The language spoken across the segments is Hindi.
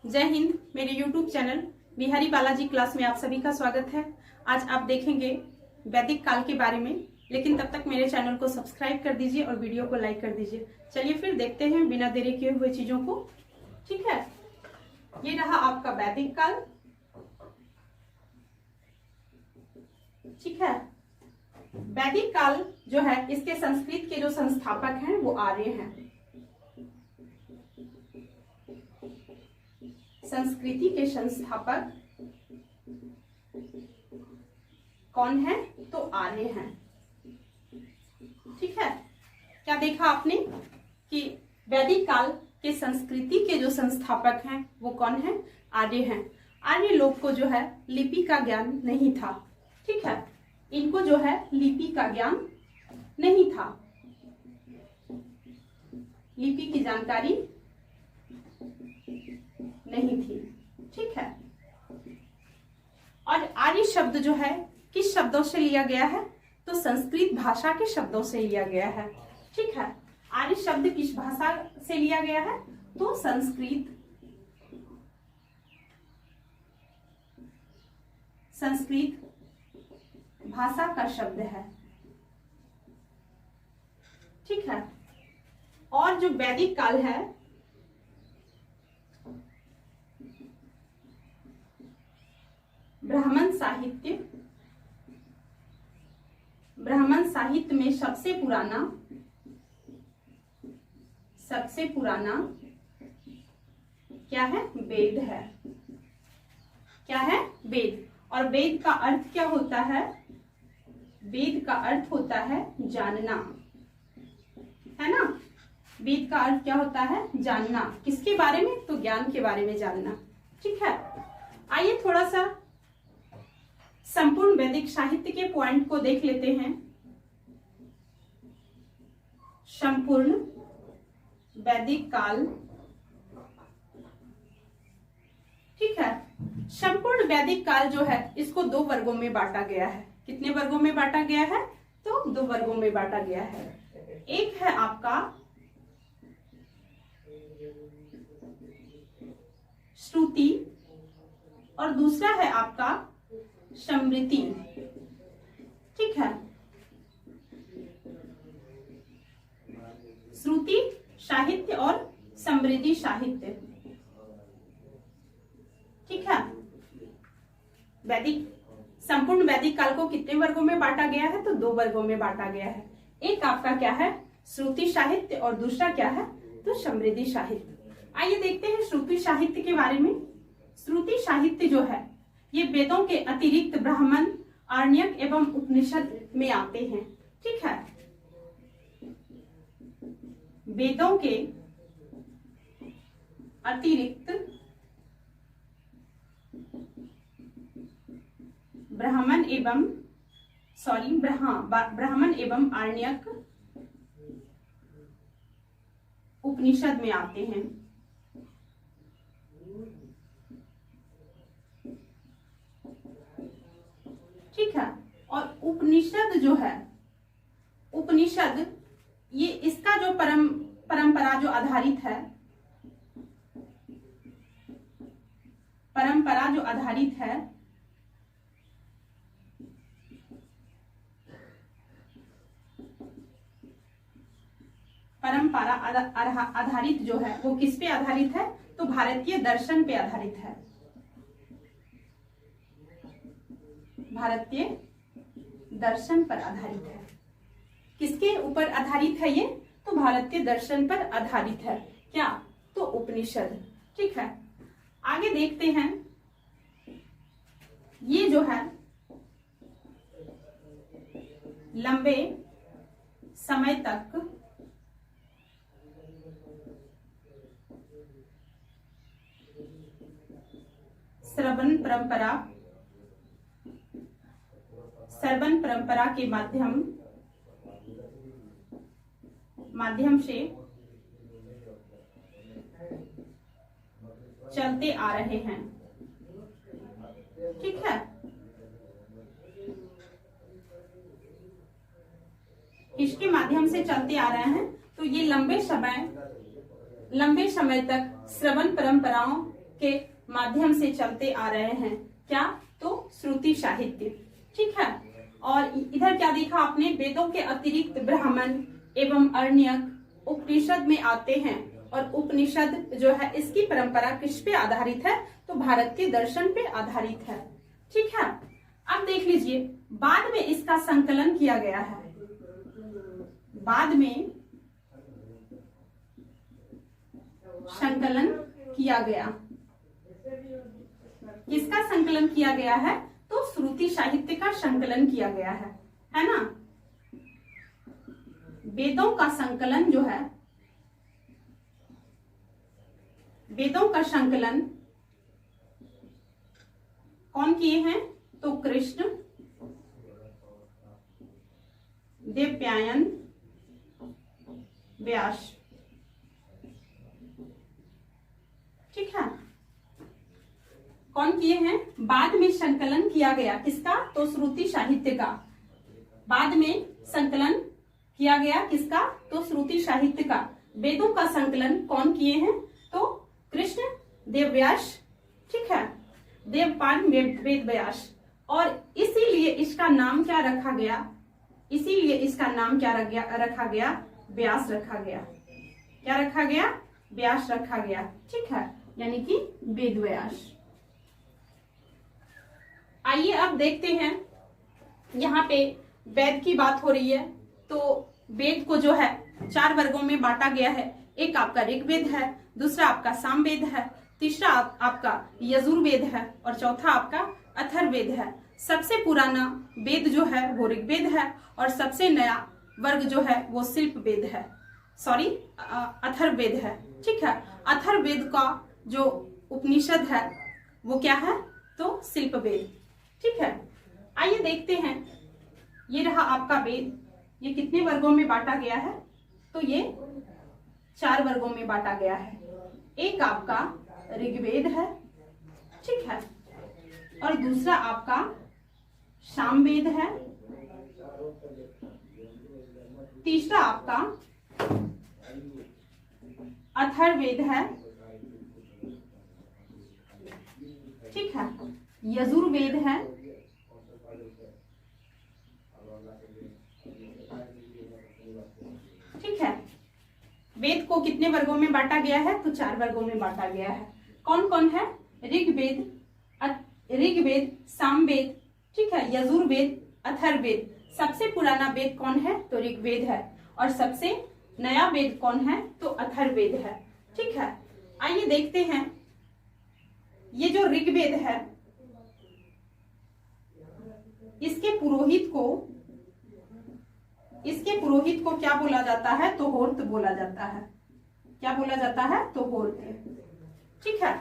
जय हिंद। मेरे YouTube channel Bihari Balaji class में आप सभी का स्वागत है। आज आप देखेंगे वैदिक काल के बारे में, लेकिन तब तक मेरे चैनल को सब्सक्राइब कर दीजिए और वीडियो को लाइक कर दीजिए। चलिए फिर देखते हैं बिना देरी किए हुए चीजों को। ठीक है, ये रहा आपका वैदिक काल। ठीक है, वैदिक काल जो है इसके संस्कृत के जो संस्थापक हैं वो आर्य हैं। संस्कृति के संस्थापक कौन है? तो आर्य हैं। ठीक है, क्या देखा आपने कि वैदिक काल के संस्कृति के जो संस्थापक हैं वो कौन है? आर्य हैं। आर्य लोग को जो है लिपि का ज्ञान नहीं था। ठीक है, इनको जो है लिपि का ज्ञान नहीं था, लिपि की जानकारी नहीं थी। ठीक है, और आर्य शब्द जो है किस शब्दों से लिया गया है? तो संस्कृत भाषा के शब्दों से लिया गया है। ठीक है, आर्य शब्द किस भाषा से लिया गया है? तो संस्कृत भाषा का शब्द है। ठीक है, और जो वैदिक काल है ब्राह्मण साहित्य में सबसे पुराना क्या है? वेद है। क्या है? वेद। और वेद का अर्थ क्या होता है? वेद का अर्थ होता है जानना, है ना? वेद का अर्थ क्या होता है? जानना। किसके बारे में? तो ज्ञान के बारे में जानना। ठीक है, आइए थोड़ा सा संपूर्ण वैदिक साहित्य के पॉइंट को देख लेते हैं। संपूर्ण वैदिक काल। ठीक है, संपूर्ण वैदिक काल जो है इसको दो वर्गों में बांटा गया है। कितने वर्गों में बांटा गया है? तो दो वर्गों में बांटा गया है। एक है आपका श्रुति और दूसरा है आपका स्मृति। ठीक है, श्रुति साहित्य और समृद्धि साहित्य। ठीक है, संपूर्ण वैदिक काल को कितने वर्गों में बांटा गया है? तो दो वर्गों में बांटा गया है। एक आपका क्या है? श्रुति साहित्य और दूसरा क्या है? तो समृद्धि साहित्य। आइए देखते हैं श्रुति साहित्य के बारे में। श्रुति साहित्य जो है ये वेदों के अतिरिक्त ब्राह्मण, आरण्यक एवं उपनिषद में आते हैं। ठीक है, वेदों के अतिरिक्त ब्राह्मण एवं आरण्यक उपनिषद में आते हैं। ठीक है, और उपनिषद जो है, उपनिषद ये इसका जो परंपरा जो आधारित है, परंपरा जो आधारित है परंपरा आधारित जो है वो किस पे आधारित है? तो भारतीय दर्शन पे आधारित है। भारतीय दर्शन पर आधारित है। किसके ऊपर आधारित है ये? तो भारतीय दर्शन पर आधारित है। क्या? तो उपनिषद। ठीक है, आगे देखते हैं। ये जो है लंबे समय तक श्रवण परंपरा के माध्यम से चलते आ रहे हैं। ठीक है, इसके माध्यम से चलते आ रहे हैं। तो ये लंबे समय तक श्रवण परंपराओं के माध्यम से चलते आ रहे हैं। क्या? तो श्रुति साहित्य। ठीक है। और इधर क्या देखा आपने? वेदों के अतिरिक्त ब्राह्मण एवं अर्ण्यक उपनिषद में आते हैं, और उपनिषद जो है इसकी परंपरा किस पे आधारित है? तो भारत के दर्शन पे आधारित है। ठीक है। अब देख लीजिए, बाद में इसका संकलन किया गया है। बाद में संकलन किया गया। किसका संकलन किया गया है? तो श्रुति साहित्य का संकलन किया गया है ना। वेदों का संकलन जो है, वेदों का संकलन कौन किए हैं? तो कृष्ण देवयान व्यास। ठीक है। कौन किए हैं? बाद में संकलन किया गया। किसका? तो श्रुति साहित्य का। बाद में संकलन किया गया किसका? तो श्रुति साहित्य का। वेदों का संकलन कौन किए हैं? तो कृष्ण देवव्यास। ठीक है। देवपाल वेद व्यास। और इसीलिए इसका नाम क्या रखा गया? इसीलिए इसका नाम क्या रखा गया? व्यास रखा गया। क्या रखा गया? व्यास रखा गया। ठीक है, यानी कि वेद व्यास। आइए अब देखते हैं, यहाँ पे वेद की बात हो रही है, तो वेद को जो है 4 वर्गों में बांटा गया है। एक आपका ऋग्वेद है, दूसरा आपका सामवेद है, तीसरा आपका यजुर्वेद है, और चौथा आपका अथर्ववेद है। सबसे पुराना वेद जो है वो ऋग्वेद है, और सबसे नया वर्ग जो है वो शिल्पवेद है, सॉरी अथर्ववेद है। ठीक है। अथर्ववेद का जो उपनिषद है वो क्या है? तो शिल्पवेद। ठीक है। आइए देखते हैं, ये रहा आपका वेद। ये कितने वर्गों में बांटा गया है? तो ये 4 वर्गों में बांटा गया है। एक आपका ऋग्वेद है, ठीक है, और दूसरा आपका सामवेद है, तीसरा आपका अथर्ववेद है, ठीक है, यजुर्वेद है, ठीक है। वेद को कितने वर्गों में बांटा गया है? तो 4 वर्गों में बांटा गया है। कौन कौन है? ऋग्वेद, सामवेद, ठीक है, यजुर्वेद, अथर्ववेद। सबसे पुराना वेद कौन है? तो ऋग्वेद है, और सबसे नया वेद कौन है? तो अथर्ववेद है। ठीक है। आइए देखते हैं, ये जो ऋग्वेद है इसके पुरोहित को क्या बोला जाता है? तो होर्त बोला जाता है। क्या बोला जाता है? तो होर्त। ठीक है।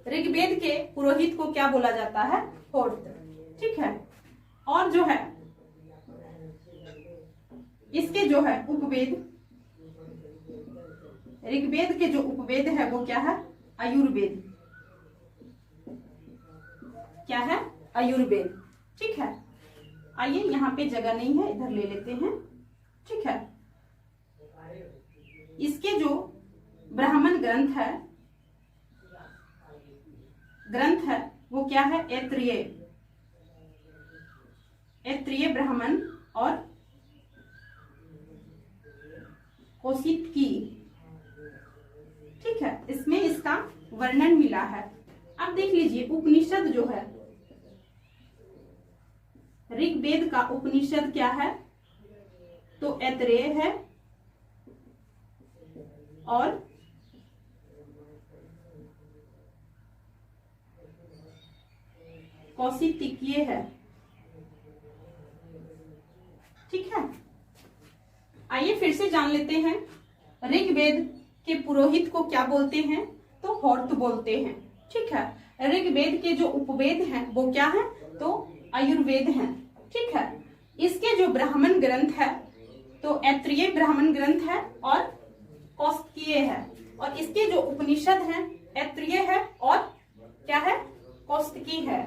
ऋग्वेद के पुरोहित को क्या बोला जाता है? होर्त। ठीक है। और जो है इसके जो है उपवेद, ऋग्वेद के जो उपवेद है वो क्या है? आयुर्वेद। क्या है? आयुर्वेद। ठीक है। आइए, यहाँ पे जगह नहीं है, इधर ले लेते हैं। ठीक है। इसके जो ब्राह्मण ग्रंथ है वो क्या है? ऐत्रेय ब्राह्मण और कौशिकी। ठीक है। इसमें इसका वर्णन मिला है। अब देख लीजिए, उपनिषद जो है, ऋग्वेद का उपनिषद क्या है? तो ऐत्रेय है और कौशिकीय है। ठीक है। आइए फिर से जान लेते हैं, ऋग्वेद के पुरोहित को क्या बोलते हैं? तो होर्त बोलते हैं। ठीक है। ऋग्वेद के जो उपवेद हैं वो क्या है? तो आयुर्वेद हैं। ठीक है। इसके जो ब्राह्मण ग्रंथ है तो ऐत्रेय ब्राह्मण ग्रंथ है और कौशिकीय है, और इसके जो उपनिषद हैं ऐत्रेय है और क्या है? कौशिकी है।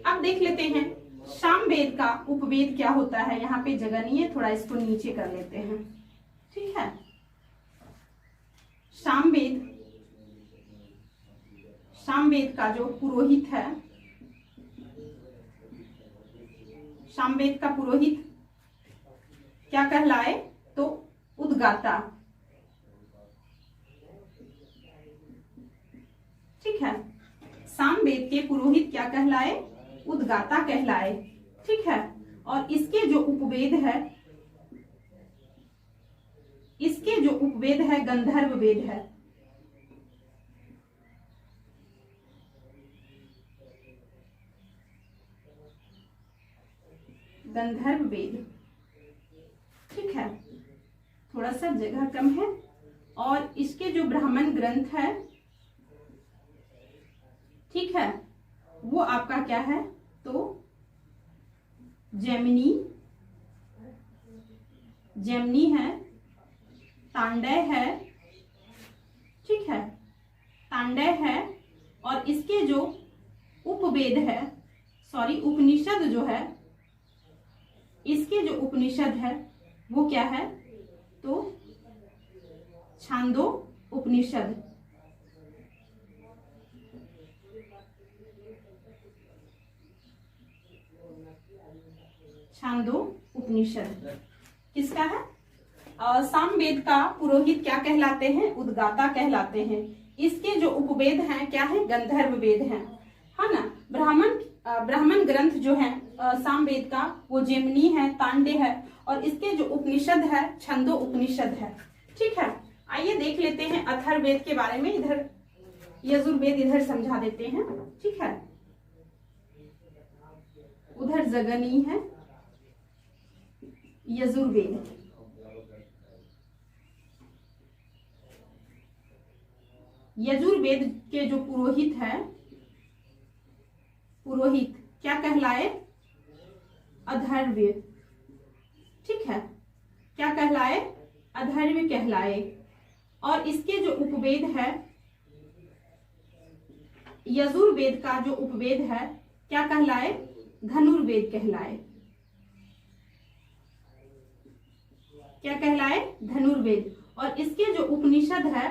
अब देख लेते हैं सामवेद का उपवेद क्या होता है। यहाँ पे जगह नहीं है, थोड़ा इसको नीचे कर लेते हैं। ठीक है। सामवेद का जो पुरोहित है, सामवेद का पुरोहित क्या कहलाए? तो उद्गाता। ठीक है, सामवेद के पुरोहित क्या कहलाए? उद्गाता कहलाए। ठीक है, और इसके जो उपवेद है, इसके जो उपवेद है गंधर्व वेद है। गंधर्व वेद। ठीक है, थोड़ा सा जगह कम है। और इसके जो ब्राह्मण ग्रंथ है, ठीक है, वो आपका क्या है? तो जेमिनी है, तांडय है। ठीक है, तांडय है। और इसके जो उपवेद है, सॉरी उपनिषद जो है, इसके जो उपनिषद है वो क्या है? तो छांदो उपनिषद। छांदो उपनिषद किसका है? सामवेद का पुरोहित क्या कहलाते हैं? उद्गाता कहलाते हैं। इसके जो उपवेद हैं क्या है? गंधर्व वेद हैं, है ना। ब्राह्मण ग्रंथ जो है सामवेद का वो जेमिनी है, तांडे है। और इसके जो उपनिषद है छंदो उपनिषद है। ठीक है, आइए देख लेते हैं अथर्ववेद के बारे में। इधर यजुर्वेद इधर समझा देते हैं। ठीक है, उधर जगनी है, यजुर्वेद। यजुर्वेद के जो पुरोहित है, पुरोहित क्या कहलाए? अथर्व। ठीक है, क्या कहलाए? अथर्व कहलाए। और इसके जो उपवेद है, यजुर्वेद का जो उपवेद है क्या कहलाए? धनुर्वेद कहलाए। क्या कहलाए? धनुर्वेद। और इसके जो उपनिषद है,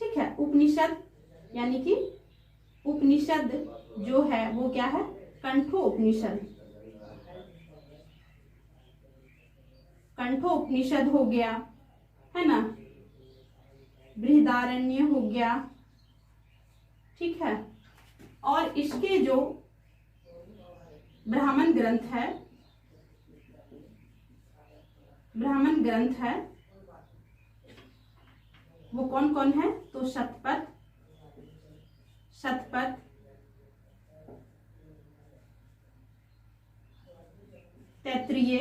ठीक है, उपनिषद यानी कि उपनिषद जो है वो क्या है? कंठो उपनिषद। कंठो उपनिषद हो गया, है ना, बृहदारण्य हो गया। ठीक है, और इसके जो ब्राह्मण ग्रंथ है, ब्राह्मण ग्रंथ है वो कौन कौन है? तो शतपथ, शतपथ, तैत्तिरीय।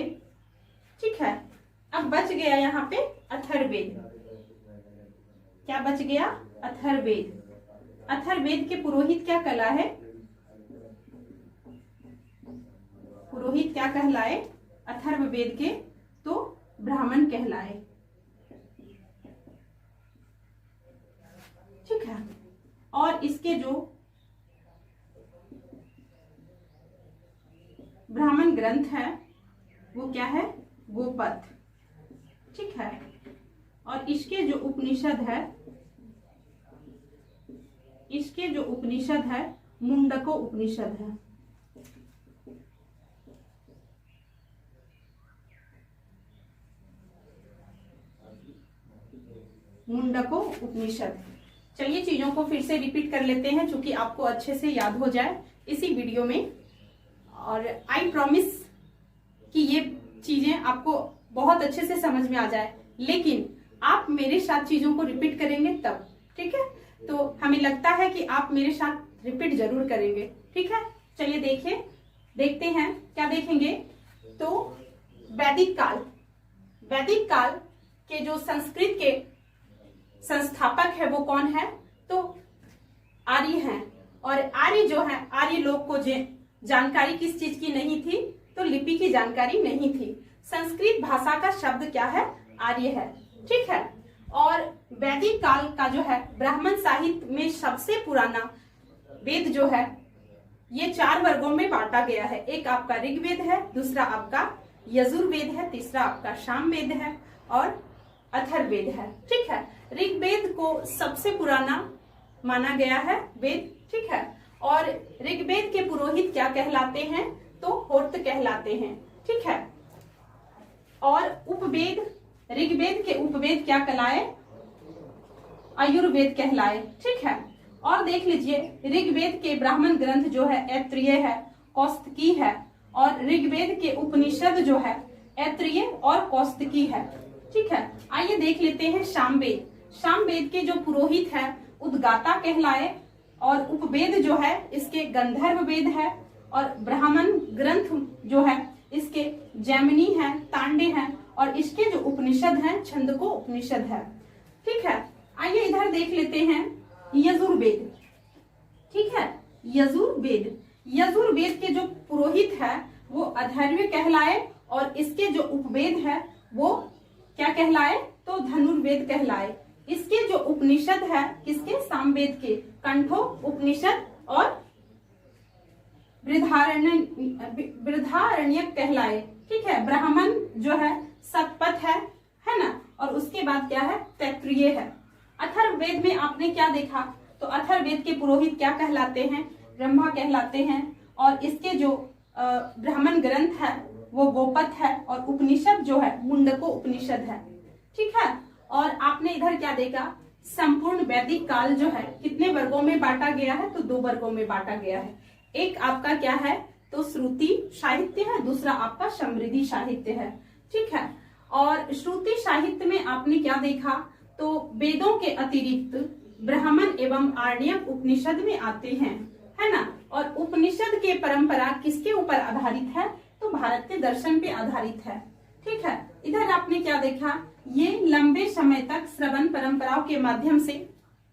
ठीक है, अब बच गया यहाँ पे अथर्ववेद। क्या बच गया? अथर्ववेद। अथर्ववेद के पुरोहित क्या कला है? पुरोहित क्या कहलाए? अथर्ववेद के तो ब्राह्मण कहलाए। ठीक है, और इसके जो ब्राह्मण ग्रंथ है वो क्या है? गोपथ। ठीक है, और इसके जो उपनिषद है, इसके जो उपनिषद है मुंडको उपनिषद है। मुंडको उपनिषद। चलिए चीजों को फिर से रिपीट कर लेते हैं क्योंकि आपको अच्छे से याद हो जाए इसी वीडियो में। और आई प्रॉमिस कि ये चीजें आपको बहुत अच्छे से समझ में आ जाए, लेकिन आप मेरे साथ चीजों को रिपीट करेंगे तब। ठीक है, तो हमें लगता है कि आप मेरे साथ रिपीट जरूर करेंगे। ठीक है, चलिए देखते हैं क्या देखेंगे। तो वैदिक काल, वैदिक काल के जो संस्कृत के संस्थापक है वो कौन है? तो आर्य हैं। और आर्य जो है, आर्य लोग को जानकारी किस चीज की नहीं थी? तो लिपि की जानकारी नहीं थी। संस्कृत भाषा का शब्द क्या है? आर्य है। ठीक है, और वैदिक काल का जो है ब्राह्मण साहित्य में सबसे पुराना वेद जो है ये 4 वर्गों में बांटा गया है। एक आपका ऋग्वेद है, दूसरा आपका यजुर्वेद है, तीसरा आपका सामवेद है और अथर्ववेद है। ठीक है, ऋग्वेद को सबसे पुराना माना गया है वेद। ठीक है, और ऋग्वेद के पुरोहित क्या कहलाते हैं? तो होर्त कहलाते हैं। ठीक है, और उपवेद, ऋग्वेद के उपवेद क्या कहलाए? आयुर्वेद कहलाए। ठीक है, और देख लीजिए ऋग्वेद के ब्राह्मण ग्रंथ जो है ऐत्रेय है, कौस्तकी है, और ऋग्वेद के उपनिषद जो है ऐत्रेय और कौस्तकी है। ठीक है, आइए देख लेते हैं सामवेद। सामवेद के जो पुरोहित है उद्गाता कहलाए, और उपवेद जो है इसके गंधर्व वेद है, और ब्राह्मण ग्रंथ जो है इसके जैमिनी है, तांडे है, और इसके जो उपनिषद हैं छंदको उपनिषद है। ठीक है, आइए इधर देख लेते हैं यजुर्वेद। ठीक है, यजुर्वेद, यजुर्वेद के जो पुरोहित है वो अथर्व कहलाए, और इसके जो उपवेद है वो क्या कहलाए? तो धनुर्वेद कहलाए। इसके जो उपनिषद है किसके? सामवेद के, कंठो उपनिषद और बृहदारण्यक कहलाए। ठीक है, ब्राह्मण जो है सतपथ है ना, और उसके बाद क्या है? तैत्तिरीय है। अथर्ववेद में आपने क्या देखा? तो अथर्ववेद के पुरोहित क्या कहलाते हैं? ब्रह्मा कहलाते हैं, और इसके जो ब्राह्मण ग्रंथ है वो गोपथ है, और उपनिषद जो है मुंडको उपनिषद है। ठीक है, और आपने इधर क्या देखा? संपूर्ण वैदिक काल जो है कितने वर्गों में बांटा गया है? तो 2 वर्गों में बांटा गया है। एक आपका क्या है? तो श्रुति साहित्य है, दूसरा आपका समृद्धि साहित्य है। ठीक है, और श्रुति साहित्य में आपने क्या देखा? तो वेदों के अतिरिक्त ब्राह्मण एवं आर्ण्यक उपनिषद में आते हैं, है ना, और उपनिषद के परंपरा किसके ऊपर आधारित है? तो भारत के दर्शन पे आधारित है। ठीक है, इधर आपने क्या देखा? ये लंबे समय तक श्रवण परंपराओं के माध्यम से,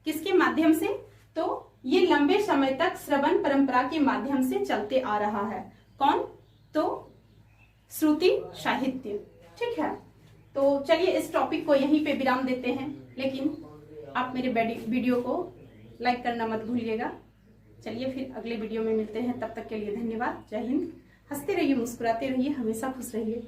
किसके माध्यम से? तो ये लंबे समय तक श्रवण परंपरा के माध्यम से चलते आ रहा है। कौन? तो श्रुति साहित्य। ठीक है, तो चलिए इस टॉपिक को यहीं पे विराम देते हैं, लेकिन आप मेरे वीडियो को लाइक करना मत भूलिएगा। चलिए फिर अगले वीडियो में मिलते हैं, तब तक के लिए धन्यवाद। जय हिंद। हंसते रहिए, मुस्कुराते रहिए, हमेशा खुश रहिए।